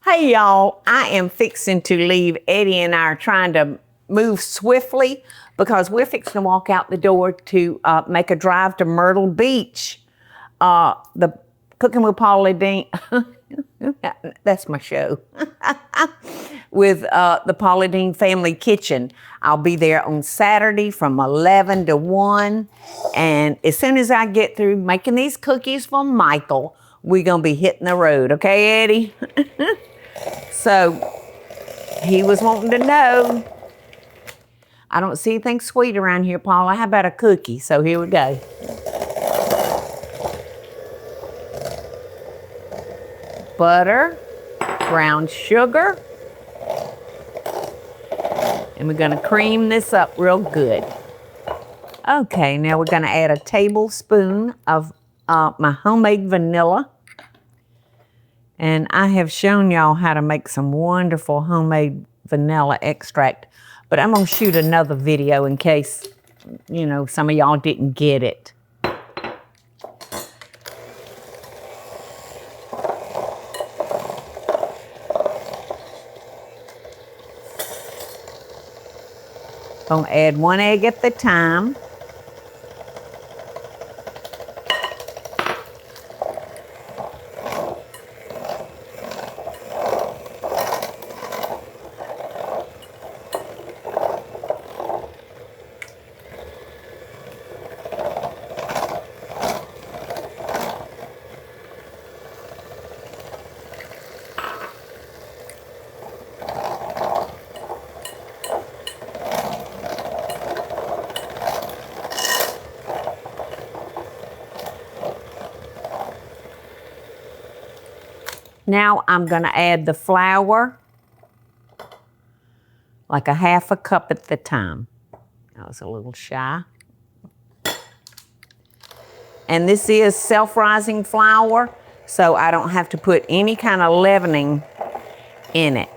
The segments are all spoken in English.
Hey y'all, I am fixing to leave. Eddie and I are trying to move swiftly because we're fixing to walk out the door to make a drive to Myrtle Beach. The Cooking with Paula, Deen, that's my show, with the Paula Deen Family Kitchen. I'll be there on Saturday from 11 to 1. And as soon as I get through making these cookies for Michael, we're going to be hitting the road. Okay, Eddie? So he was wanting to know. I don't see anything sweet around here, Paula. How about a cookie? So here we go. Butter, brown sugar, and we're gonna cream this up real good. Okay, now we're gonna add a tablespoon of my homemade vanilla. And I have shown y'all how to make some wonderful homemade vanilla extract, but I'm gonna shoot another video in case, you know, some of y'all didn't get it. Gonna add 1 egg at the time. Now I'm gonna add the flour, like a 1/2 cup at the time. I was a little shy. And this is self-rising flour, so I don't have to put any kind of leavening in it.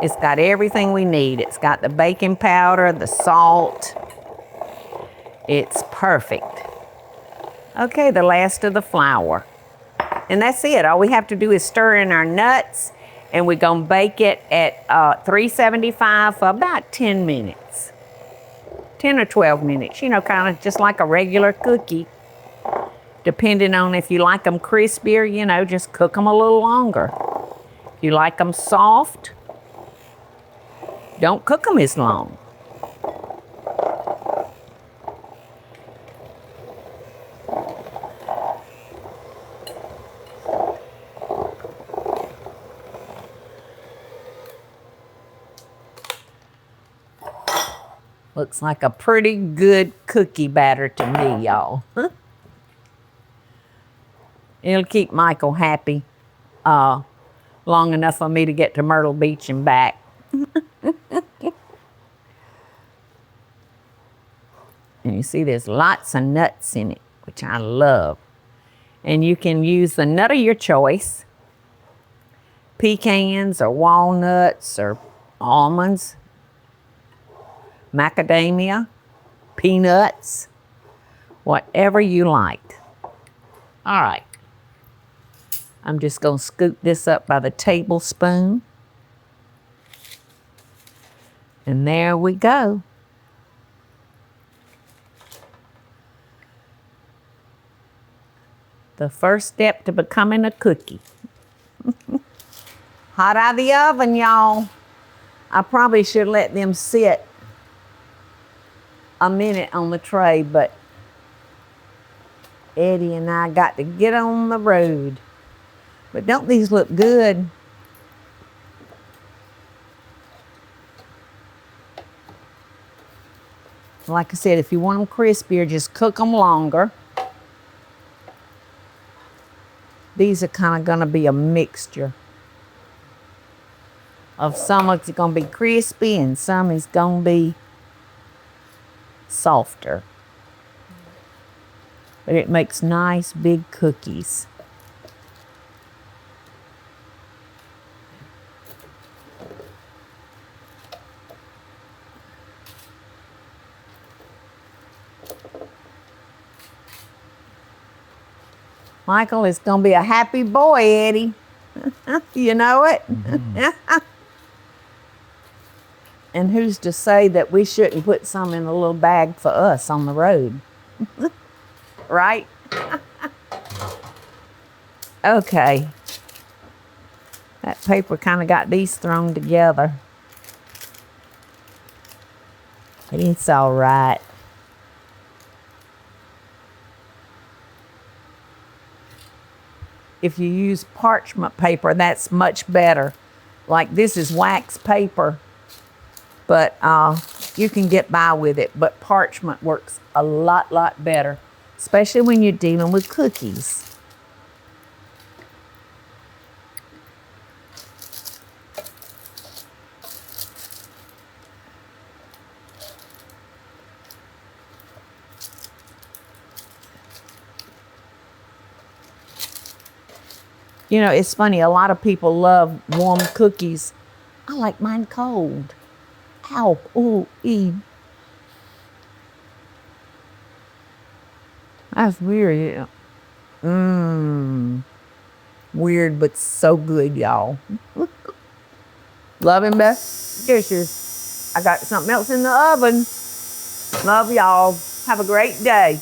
It's got everything we need. It's got the baking powder, the salt. It's perfect. Okay, the last of the flour. And that's it. All we have to do is stir in our nuts, and we're gonna bake it at 375 for about 10 minutes. 10 or 12 minutes, you know, kind of just like a regular cookie. Depending on if you like them crispier, you know, just cook them a little longer. If you like them soft, don't cook them as long. Looks like a pretty good cookie batter to me, y'all. It'll keep Michael happy long enough for me to get to Myrtle Beach and back. And you see there's lots of nuts in it, which I love. And you can use the nut of your choice, pecans or walnuts or almonds, macadamia, peanuts, whatever you like. All right. I'm just going to scoop this up by the tablespoon. And there we go. The first step to becoming a cookie. Hot out of the oven, y'all. I probably should let them sit a minute on the tray, but Eddie and I got to get on the road. But don't these look good? Like I said, if you want them crispier, just cook them longer. These are kind of gonna be a mixture of some of it's gonna be crispy and some is gonna be softer. But it makes nice big cookies. Michael is gonna be a happy boy, Eddie. You know it? And who's to say that we shouldn't put some in a little bag for us on the road? Right? Okay. That paper kind of got these thrown together. It's all right. If you use parchment paper, that's much better. Like this is wax paper, but you can get by with it. But parchment works a lot better, especially when you're dealing with cookies. You know, it's funny, a lot of people love warm cookies. I like mine cold. Ow, ooh, ee. That's weird. Weird, but so good, y'all. Love him, Beth. Dishes. I got something else in the oven. Love y'all. Have a great day.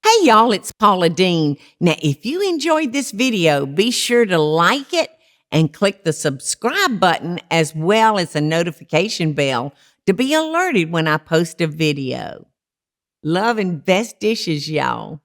Hey y'all, it's Paula Deen. Now, if you enjoyed this video, be sure to like it and click the subscribe button as well as the notification bell to be alerted when I post a video. Love and best dishes, y'all.